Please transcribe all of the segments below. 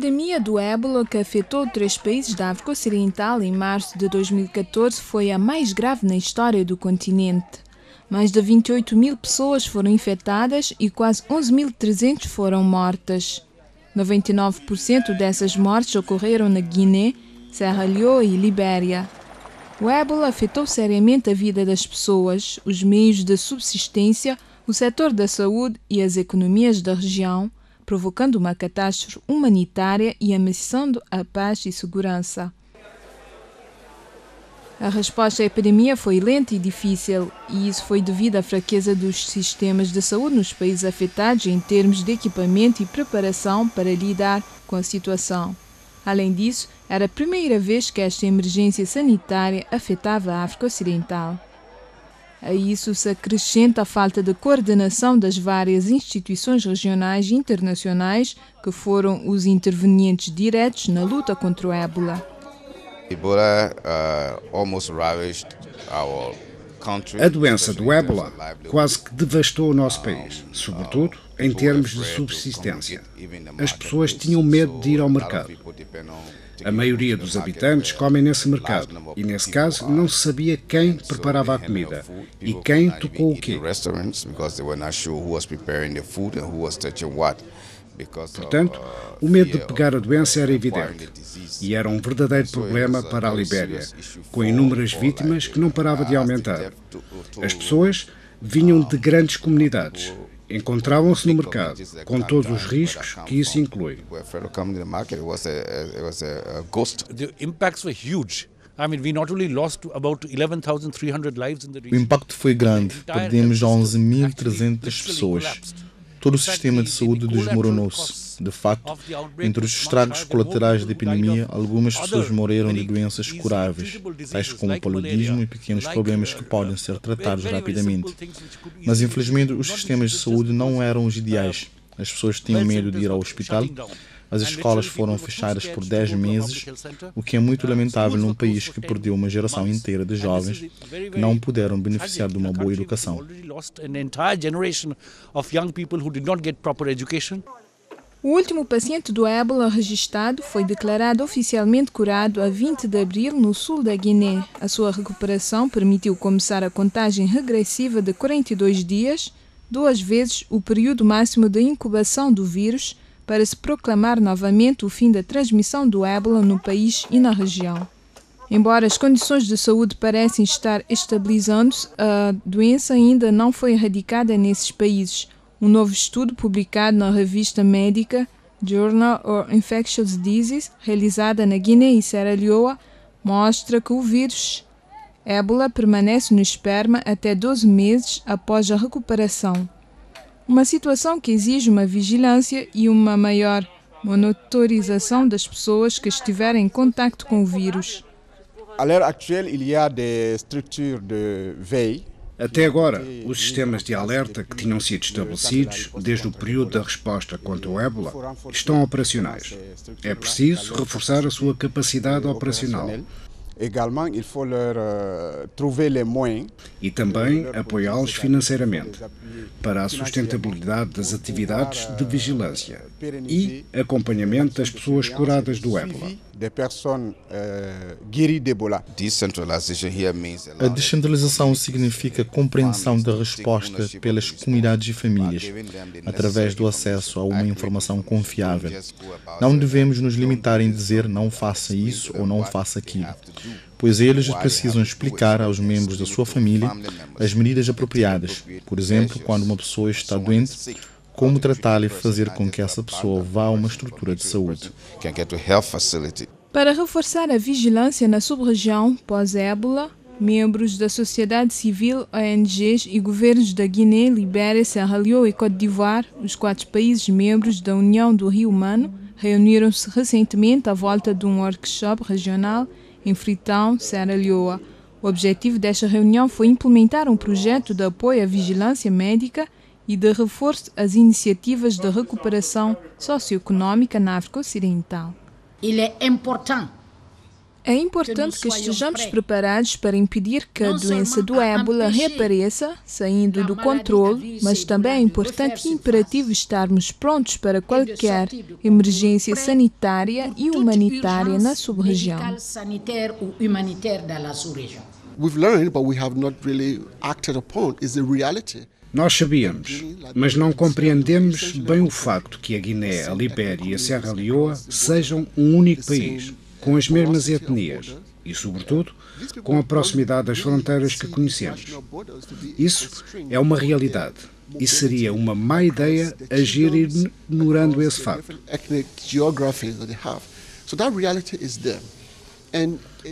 epidemia do ébola que afetou 3 países da África Ocidental em março de 2014 foi a mais grave na história do continente. Mais de 28.000 pessoas foram infectadas e quase 11.300 foram mortas. 99% dessas mortes ocorreram na Guiné, Serra Leoa e Libéria. O ébola afetou seriamente a vida das pessoas, os meios de subsistência, o setor da saúde e as economias da região, provocando uma catástrofe humanitária e ameaçando a paz e segurança. A resposta à epidemia foi lenta e difícil, e isso foi devido à fraqueza dos sistemas de saúde nos países afetados em termos de equipamento e preparação para lidar com a situação. Além disso, era a primeira vez que esta emergência sanitária afetava a África Ocidental. A isso se acrescenta a falta de coordenação das várias instituições regionais e internacionais que foram os intervenientes diretos na luta contra o ébola. A doença do ébola quase que devastou o nosso país, sobretudo em termos de subsistência. As pessoas tinham medo de ir ao mercado. A maioria dos habitantes comem nesse mercado e, nesse caso, não se sabia quem preparava a comida e quem tocou o quê. Portanto, o medo de pegar a doença era evidente e era um verdadeiro problema para a Libéria, com inúmeras vítimas que não parava de aumentar. As pessoas vinham de grandes comunidades. Encontravam-se no mercado, com todos os riscos que isso inclui. O impacto foi grande. Perdemos 11.300 pessoas. Todo o sistema de saúde desmoronou-se. De facto, entre os estragos colaterais da epidemia, algumas pessoas morreram de doenças curáveis, tais como o paludismo e pequenos problemas que podem ser tratados rapidamente. Mas, infelizmente, os sistemas de saúde não eram os ideais. As pessoas tinham medo de ir ao hospital. As escolas foram fechadas por 10 meses, o que é muito lamentável num país que perdeu uma geração inteira de jovens que não puderam beneficiar de uma boa educação. O último paciente do ébola registrado foi declarado oficialmente curado a 20 de abril no sul da Guiné. A sua recuperação permitiu começar a contagem regressiva de 42 dias, 2 vezes o período máximo de incubação do vírus, para se proclamar novamente o fim da transmissão do ébola no país e na região. Embora as condições de saúde parecem estar estabilizando-se, a doença ainda não foi erradicada nesses países. Um novo estudo publicado na revista médica Journal of Infectious Diseases, realizada na Guiné e Serra Leoa, mostra que o vírus ébola permanece no esperma até 12 meses após a recuperação. Uma situação que exige uma vigilância e uma maior monitorização das pessoas que estiverem em contacto com o vírus. Até agora, os sistemas de alerta que tinham sido estabelecidos desde o período da resposta contra o ébola estão operacionais. É preciso reforçar a sua capacidade operacional. E também apoiá-los financeiramente para a sustentabilidade das atividades de vigilância e acompanhamento das pessoas curadas do ébola. A descentralização significa compreensão da resposta pelas comunidades e famílias, através do acesso a uma informação confiável. Não devemos nos limitar em dizer não faça isso ou não faça aquilo, pois eles precisam explicar aos membros da sua família as medidas apropriadas. Por exemplo, quando uma pessoa está doente, como tratá-la e fazer com que essa pessoa vá a uma estrutura de saúde. Para reforçar a vigilância na sub-região pós-ébola, membros da sociedade civil, ONGs e governos da Guiné, Libéria, Serra Leoa e Côte d'Ivoire, os 4 países membros da União do Rio Humano, reuniram-se recentemente à volta de um workshop regional em Freetown, Serra Leoa. O objetivo desta reunião foi implementar um projeto de apoio à vigilância médica e de reforço às iniciativas de recuperação socioeconômica na África Ocidental. É importante que estejamos preparados para impedir que a doença do ébola reapareça, saindo do controle, mas também é importante e imperativo estarmos prontos para qualquer emergência sanitária e humanitária na sub-região. We've learned, but we have not really acted upon, is the reality. Nós sabíamos, mas não compreendemos bem o facto que a Guiné, a Libéria e a Serra Leoa sejam um único país, com as mesmas etnias e, sobretudo, com a proximidade das fronteiras que conhecemos. Isso é uma realidade e seria uma má ideia agir ignorando esse facto.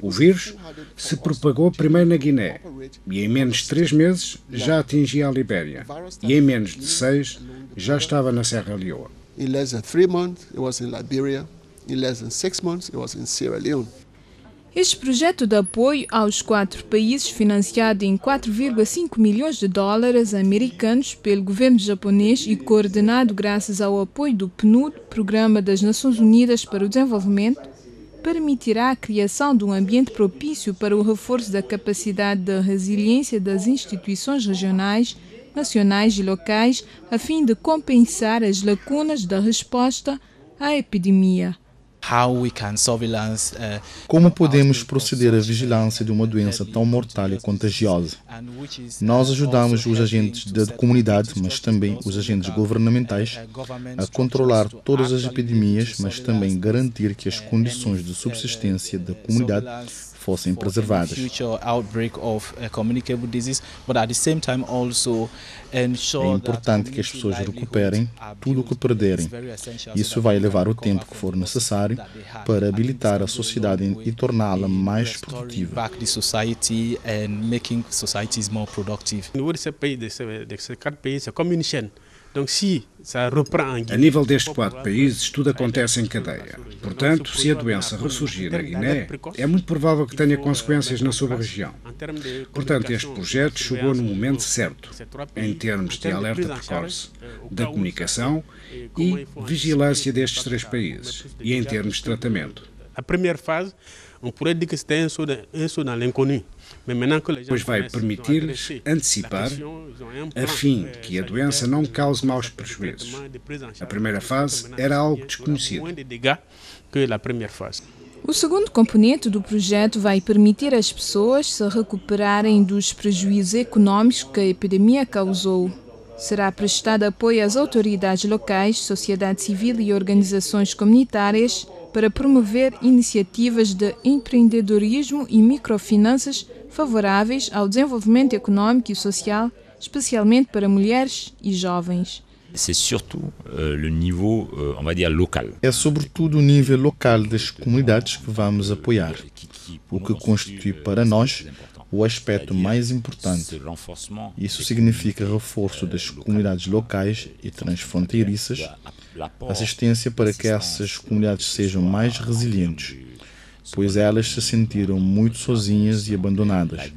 O vírus se propagou primeiro na Guiné e em menos de 3 meses já atingia a Libéria e em menos de 6 já estava na Serra Leoa. In less than 3 months, it was in Liberia. In less than 6 months, it was in Sierra Leone. Este projeto de apoio aos 4 países, financiado em 4,5 milhões de dólares americanos pelo governo japonês e coordenado graças ao apoio do PNUD, Programa das Nações Unidas para o Desenvolvimento, permitirá a criação de um ambiente propício para o reforço da capacidade de resiliência das instituições regionais, nacionais e locais, a fim de compensar as lacunas da resposta à epidemia. Como podemos proceder à vigilância de uma doença tão mortal e contagiosa? Nós ajudamos os agentes da comunidade, mas também os agentes governamentais, a controlar todas as epidemias, mas também garantir que as condições de subsistência da comunidade fossem preservadas. É importante que as pessoas recuperem tudo o que perderem. Isso vai levar o tempo que for necessário para habilitar a sociedade e torná-la mais produtiva. A nível destes 4 países, tudo acontece em cadeia. Portanto, se a doença ressurgir na Guiné, é muito provável que tenha consequências na sub-região. Portanto, este projeto chegou no momento certo, em termos de alerta precoce, da comunicação e vigilância destes 3 países, e em termos de tratamento. A primeira fase, on pourrait dire que c'était un saut dans l'inconnu. Pois vai permitir-lhes antecipar a fim de que a doença não cause maus prejuízos. A primeira fase era algo desconhecido. O segundo componente do projeto vai permitir às pessoas se recuperarem dos prejuízos econômicos que a epidemia causou. Será prestado apoio às autoridades locais, sociedade civil e organizações comunitárias para promover iniciativas de empreendedorismo e microfinanças favoráveis ao desenvolvimento econômico e social, especialmente para mulheres e jovens. É sobretudo o nível local das comunidades que vamos apoiar, o que constitui para nós o aspecto mais importante. Isso significa reforço das comunidades locais e transfronteiriças, assistência para que essas comunidades sejam mais resilientes, pois elas se sentiram muito sozinhas e abandonadas.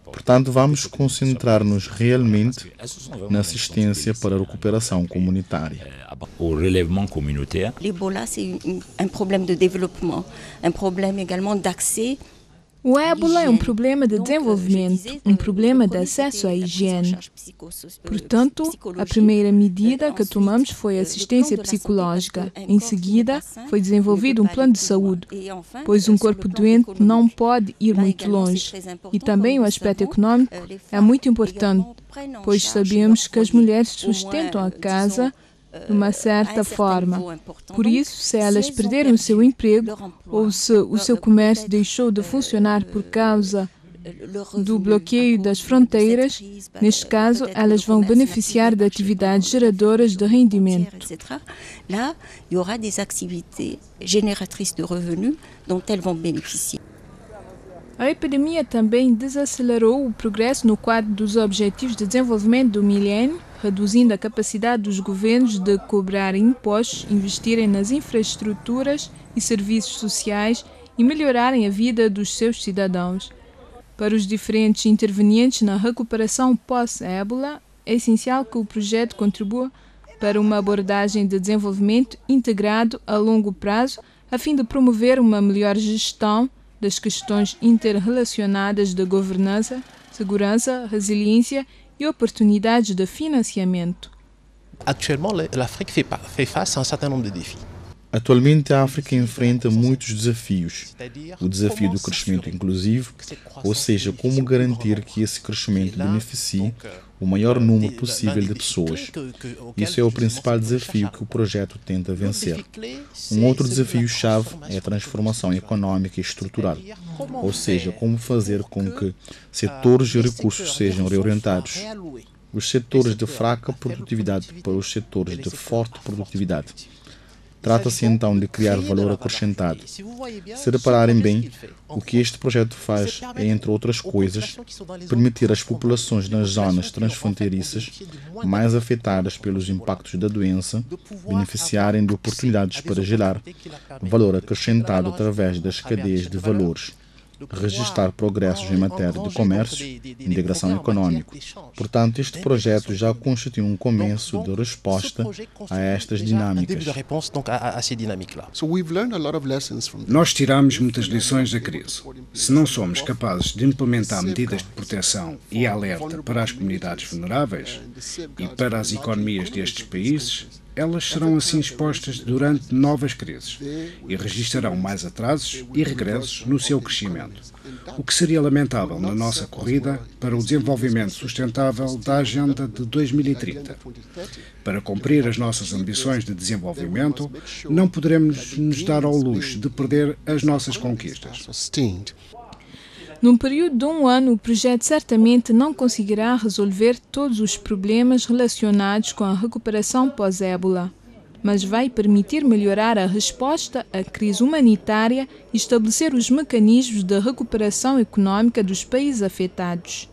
Portanto, vamos concentrar-nos realmente na assistência para a recuperação comunitária. L'Ebola, c'est un problème de développement, un problème également d'accès. O ébola é um problema de desenvolvimento, um problema de acesso à higiene. Portanto, a primeira medida que tomamos foi assistência psicológica. Em seguida, foi desenvolvido um plano de saúde, pois um corpo doente não pode ir muito longe. E também o aspecto econômico é muito importante, pois sabemos que as mulheres sustentam a casa de uma certa forma. Por isso, se elas perderem o seu emprego ou se o seu comércio deixou de funcionar por causa do bloqueio das fronteiras, neste caso, elas vão beneficiar de atividades geradoras de rendimento. Lá, il y aura des activités génératrices de revenus dont elles vont bénéficier. A epidemia também desacelerou o progresso no quadro dos Objetivos de Desenvolvimento do Milênio, reduzindo a capacidade dos governos de cobrar impostos, investirem nas infraestruturas e serviços sociais e melhorarem a vida dos seus cidadãos. Para os diferentes intervenientes na recuperação pós-ébola, é essencial que o projeto contribua para uma abordagem de desenvolvimento integrado a longo prazo, a fim de promover uma melhor gestão das questões interrelacionadas de governança, segurança, resiliência e oportunidades de financiamento. Atualmente, a África enfrenta muitos desafios. O desafio do crescimento inclusivo, ou seja, como garantir que esse crescimento beneficie o maior número possível de pessoas. Isso é o principal desafio que o projeto tenta vencer. Um outro desafio-chave é a transformação econômica e estrutural, ou seja, como fazer com que setores e recursos sejam reorientados. Os setores de fraca produtividade para os setores de forte produtividade. Trata-se então de criar valor acrescentado. Se repararem bem, o que este projeto faz é, entre outras coisas, permitir às populações nas zonas transfronteiriças mais afetadas pelos impactos da doença beneficiarem de oportunidades para gerar valor acrescentado através das cadeias de valores, registrar progressos em matéria de comércio e integração econômica. Portanto, este projeto já constitui um começo de resposta a estas dinâmicas. Nós tiramos muitas lições da crise. Se não somos capazes de implementar medidas de proteção e alerta para as comunidades vulneráveis e para as economias destes países, elas serão assim expostas durante novas crises e registrarão mais atrasos e regressos no seu crescimento, o que seria lamentável na nossa corrida para o desenvolvimento sustentável da Agenda de 2030. Para cumprir as nossas ambições de desenvolvimento, não poderemos nos dar ao luxo de perder as nossas conquistas. Num período de 1 ano, o projeto certamente não conseguirá resolver todos os problemas relacionados com a recuperação pós-ébola, mas vai permitir melhorar a resposta à crise humanitária e estabelecer os mecanismos de recuperação econômica dos países afetados.